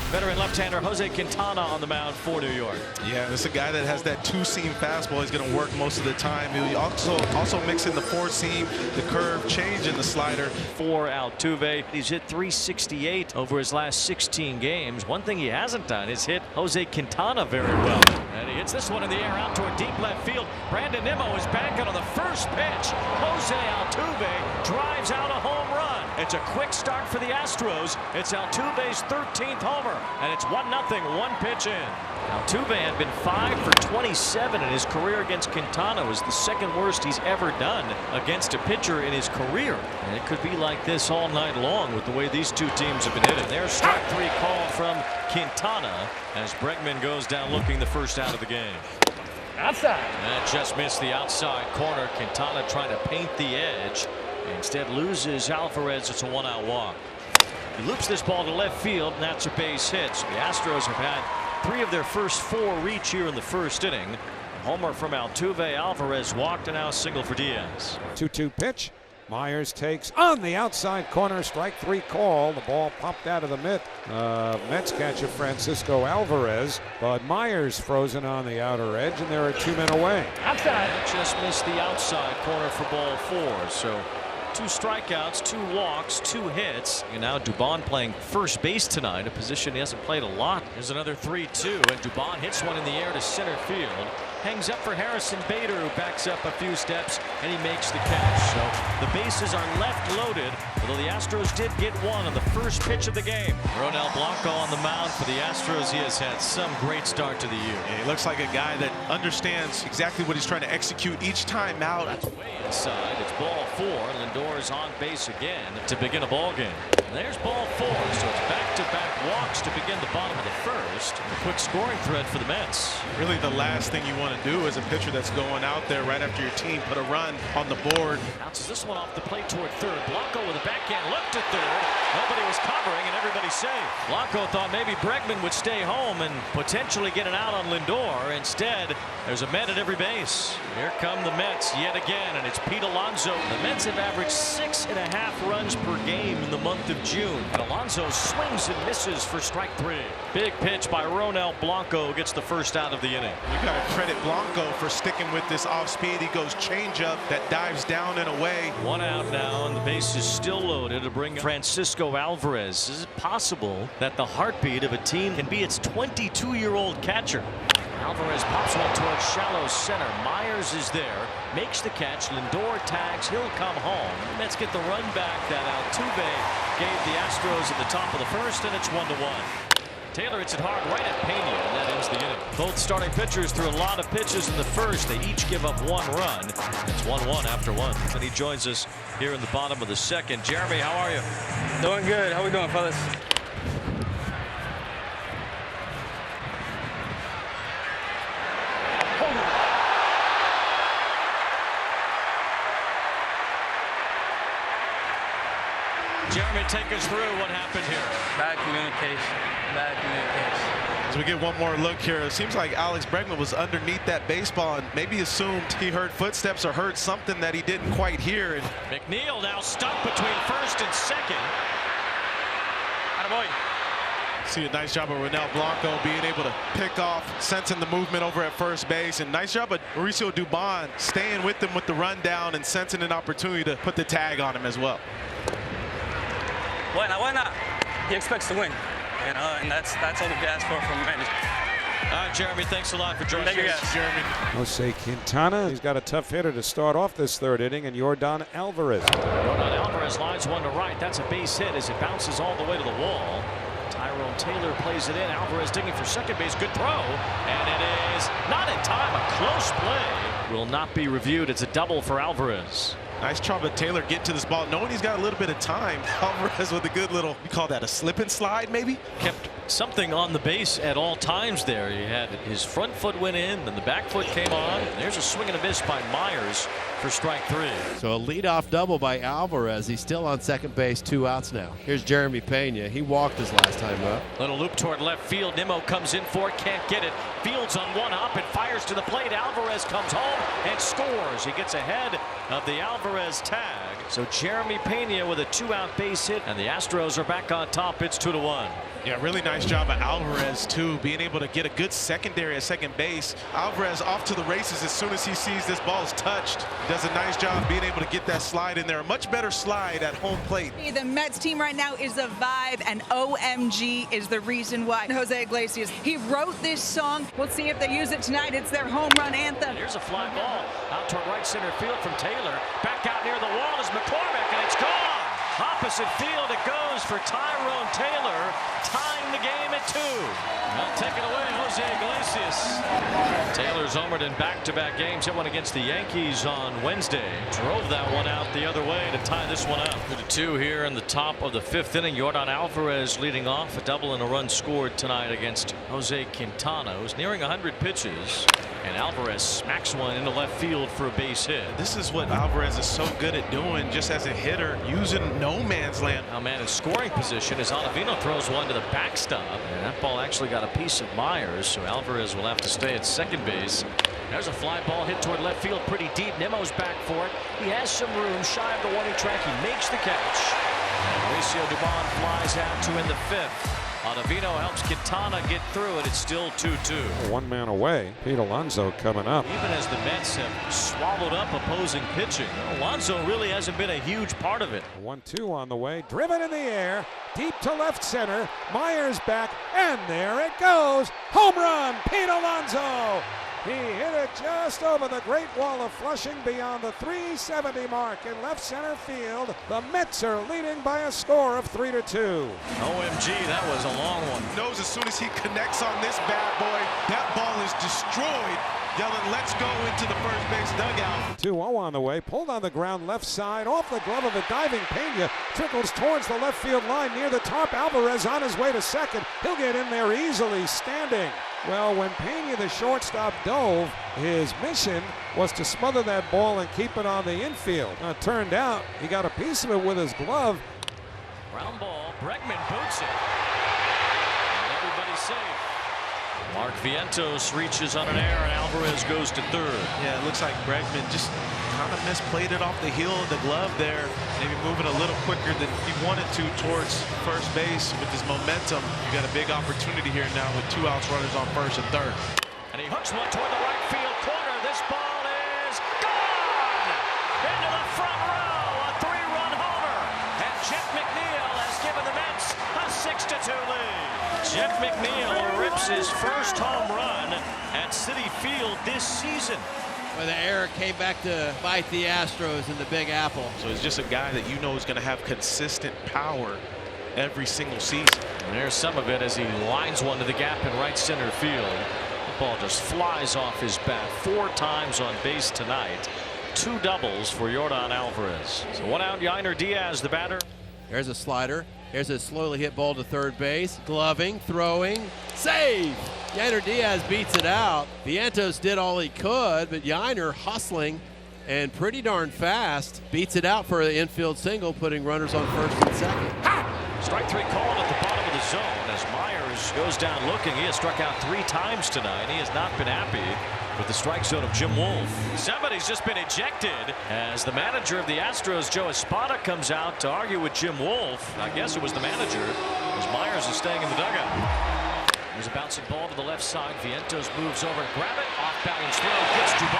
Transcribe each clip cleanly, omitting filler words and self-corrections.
Veteran left-hander Jose Quintana on the mound for New York. Yeah, this is a guy that has that two-seam fastball. He's going to work most of the time. He also mix in the four-seam, the curve, change in the slider. For Altuve, he's hit .368 over his last 16 games. One thing he hasn't done is hit Jose Quintana very well. And he hits this one in the air out toward deep left field. Brandon Nimmo is banking on the first pitch. Jose Altuve drives out a home run. It's a quick start for the Astros. It's Altuve's 13th homer, and it's 1-0, one pitch in. Altuve had been 5 for 27 in his career against Quintana. It was the second worst he's ever done against a pitcher in his career. And it could be like this all night long with the way these two teams have been hitting. There's strike 3 called from Quintana as Bregman goes down looking the first out of the game. Outside. That just missed the outside corner. Quintana trying to paint the edge. Instead loses Alvarez. It's a 1-out walk. He loops this ball to left field, and that's a base hit. So the Astros have had 3 of their first 4 reach here in the first inning. A homer from Altuve. Alvarez walked, and now a single for Diaz. 2-2 pitch. Myers takes on the outside corner, strike 3 call. The ball popped out of the mitt. Mets catcher Francisco Alvarez, but Myers frozen on the outer edge, and there are 2 men away. Outside. That just missed the outside corner for ball 4. So 2 strikeouts, 2 walks, 2 hits. And now Dubon playing first base tonight, a position he hasn't played a lot. There's another 3-2, and Dubon hits one in the air to center field. Hangs up for Harrison Bader, who backs up a few steps, and he makes the catch. So the bases are left loaded, although the Astros did get one on the first pitch of the game. Ronel Blanco on the mound for the Astros. He has had some great start to the year. Yeah, he looks like a guy that understands exactly what he's trying to execute each time out. That's way inside. It's ball 4. Lindor is on base again to begin a ball game. And there's ball 4. So it's back-to-back walks to begin the bottom of the first. A quick scoring threat for the Mets. Really the last thing you want to do as a pitcher that's going out there right after your team put a run on the board. Bounces this one off the plate toward third. Blanco with a backhand look to third. Nobody was covering, and everybody's safe. Blanco thought maybe Bregman would stay home and potentially get an out on Lindor. Instead, there's a Met at every base. Here come the Mets yet again, and it's Pete Alonso. The Mets have averaged 6.5 runs per game in the month of June. And Alonso swings and misses for strike 3. Big pitch by Ronel Blanco gets the first out of the inning. You got to credit Blanco for sticking with this off speed. He goes changeup that dives down and away. 1 out now, and the base is still loaded to bring Francisco Alvarez. Is it possible that the heartbeat of a team can be its 22-year-old catcher? Alvarez pops one towards shallow center. Myers is there, makes the catch. Lindor tags. He'll come home. Mets get the run back that Altuve gave the Astros at the top of the first, and it's 1-1. Taylor hits it hard right at Pena, and that ends the inning. Both starting pitchers threw a lot of pitches in the first. They each give up 1 run. It's 1-1 after 1. And he joins us here in the bottom of the second. Jeremy, how are you? Doing good. How we doing, fellas? Jeremy, take us through what happened here. Bad communication. Bad communication. As we get one more look here, it seems like Alex Bregman was underneath that baseball and maybe assumed he heard footsteps or heard something that he didn't quite hear. And McNeil now stuck between first and second. Attaboy. see a nice job of Ronel Blanco being able to pick off, sensing the movement over at first base, and nice job of Mauricio Dubon staying with him with the rundown and sensing an opportunity to put the tag on him as well. Buena. He expects to win, and that's all we can ask for from the manager. All right, Jeremy, thanks a lot for joining us. Jeremy. Jose Quintana, he's got a tough hitter to start off this third inning, and Yordan Alvarez. Yordan Alvarez lines one to right. That's a base hit as it bounces all the way to the wall. Tyrone Taylor plays it in. Alvarez digging for second base. Good throw. And it is not in time. A close play. Will not be reviewed. It's a double for Alvarez. Nice job of Taylor getting to this ball, knowing he's got a little bit of time. Alvarez with a good little, you call that a slip and slide maybe? Kept something on the base at all times there. He had his front foot went in, then the back foot came on. There's a swing and a miss by Myers for strike three. So a leadoff double by Alvarez. He's still on second base, 2 outs now. Here's Jeremy Pena. He walked his last time up. Little loop toward left field. Nimmo comes in for it, can't get it. Fields on one hop and fires to the plate. Alvarez comes home and scores. He gets ahead of the Alvarez tag. So Jeremy Pena with a 2-out base hit, and the Astros are back on top. It's 2-1. Yeah, really nice job of Alvarez, too, being able to get a good secondary at second base. Alvarez off to the races as soon as he sees this ball is touched. Does a nice job being able to get that slide in there. A much better slide at home plate. The Mets team right now is a vibe, and OMG is the reason why. Jose Iglesias, he wrote this song. We'll see if they use it tonight. It's their home run anthem. And here's a fly ball out toward right center field from Taylor. Back out near the wall is McCormick, and it's gone. Opposite field it goes for Tyrone Taylor, tying the game at 2. Well, take it away, Jose Iglesias. Taylor's homered in back-to-back games. Hit one against the Yankees on Wednesday. Drove that one out the other way to tie this one up. 2-2 here in the top of the 5th inning. Yordan Alvarez leading off. A double and a run scored tonight against Jose Quintana, who's nearing 100 pitches. And Alvarez smacks one into left field for a base hit. This is what Alvarez is so good at doing, just as a hitter, using no man's land. Now man in scoring position as Ottavino throws one to the backstop, and that ball actually got a piece of Myers, so Alvarez will have to stay at second base. There's a fly ball hit toward left field pretty deep. Nimmo's back for it. He has some room shy of the warning track. He makes the catch. And Mauricio Dubon flies out to in the 5th. Ottavino helps Quintana get through it. It's still 2-2. One man away. Pete Alonso coming up. Even as the Mets have swallowed up opposing pitching, Alonso really hasn't been a huge part of it. 1-2 on the way. Driven in the air. Deep to left center. Myers back. And there it goes. Home run. Pete Alonso. He hit it just over the Great Wall of Flushing beyond the 370 mark in left center field. The Mets are leading by a score of 3-2. OMG, that was a long one. Knows as soon as he connects on this bad boy, that ball is destroyed. Yelling, let's go into the first base dugout. 2-0 on the way. Pulled on the ground left side. Off the glove of a diving Pena. Trickles towards the left field line near the top. Alvarez on his way to second. He'll get in there easily standing. Well, when Pena, the shortstop, dove, his mission was to smother that ball and keep it on the infield. It turned out he got a piece of it with his glove. Ground ball. Bregman boots it. And everybody's safe. Mark Vientos reaches on an error, and Alvarez goes to third. Yeah, it looks like Bregman just kind of misplayed it off the heel of the glove there. Maybe moving a little quicker than he wanted to towards first base with his momentum. You got a big opportunity here now with 2 outs, runners on first and third. And he hooks one toward the right field corner. This ball is gone! Into the front row, a 3-run homer. And Jeff McNeil has given the Mets a 6-2 lead. Jeff McNeil rips his first home run at Citi Field this season. Well, the error came back to bite the Astros in the Big Apple. So he's just a guy that you know is going to have consistent power every single season. And there's some of it as he lines one to the gap in right center field. The ball just flies off his bat 4 times on base tonight. 2 doubles for Yordan Alvarez. So 1 out, Yainer Diaz, the batter. There's a slider. Here's a slowly hit ball to third base. Gloving, throwing, save! Yainer Diaz beats it out. Vientos did all he could, but Yainer hustling and pretty darn fast beats it out for an infield single, putting runners on first and second. Ha! Strike 3 called at the bottom of the zone as Myers goes down looking. He has struck out 3 times tonight. He has not been happy with the strike zone of Jim Wolf. Somebody's just been ejected as the manager of the Astros, Joe Espada, comes out to argue with Jim Wolf. I guess it was the manager, as Myers is staying in the dugout. There's a bouncing ball to the left side. Vientos moves over and grab it. Off balance throw gets Dubon.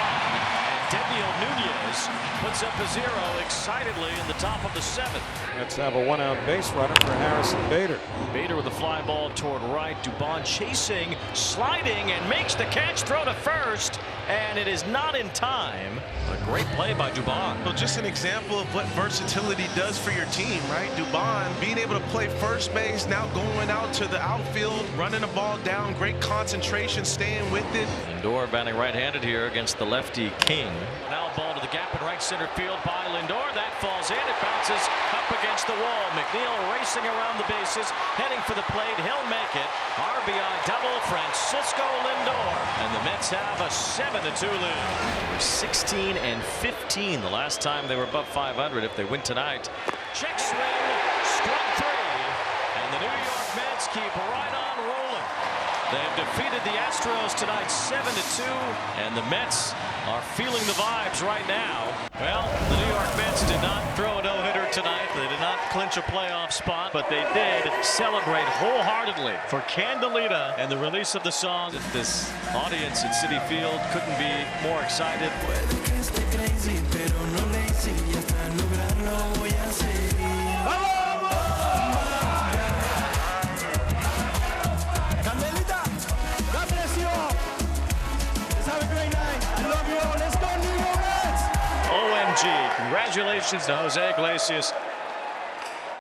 And Daniel Nunez puts up a 0 excitedly in the top of the 7th. Let's have a 1-out base runner for Harrison Bader. Bader with a fly ball toward right. Dubon chasing, sliding, and makes the catch. Throw to first, and it is not in time. A great play by Dubon. Well, just an example of what versatility does for your team, right? Dubon being able to play first base, now going out to the outfield, running the ball down, great concentration, staying with it. Lindor batting right-handed here against the lefty King. Now a ball to the gap in right center field by Lindor. That falls in. It bounces up against the wall. McNeil racing around the bases, heading for the plate. He'll make it. RBI double, Francisco Lindor. And the Mets have a 7-2 lead. 16 and 15 the last time they were above 500. If they win tonight. Check swing, strike 3. And the New York Mets keep right on rolling. They've defeated the Astros tonight 7-2, and the Mets are feeling the vibes right now. Well, the New York Mets did not throw a no-hitter tonight. They did not clinch a playoff spot, but they did celebrate wholeheartedly for Candelita and the release of the song. This audience at Citi Field couldn't be more excited. OMG. Congratulations to Jose Iglesias.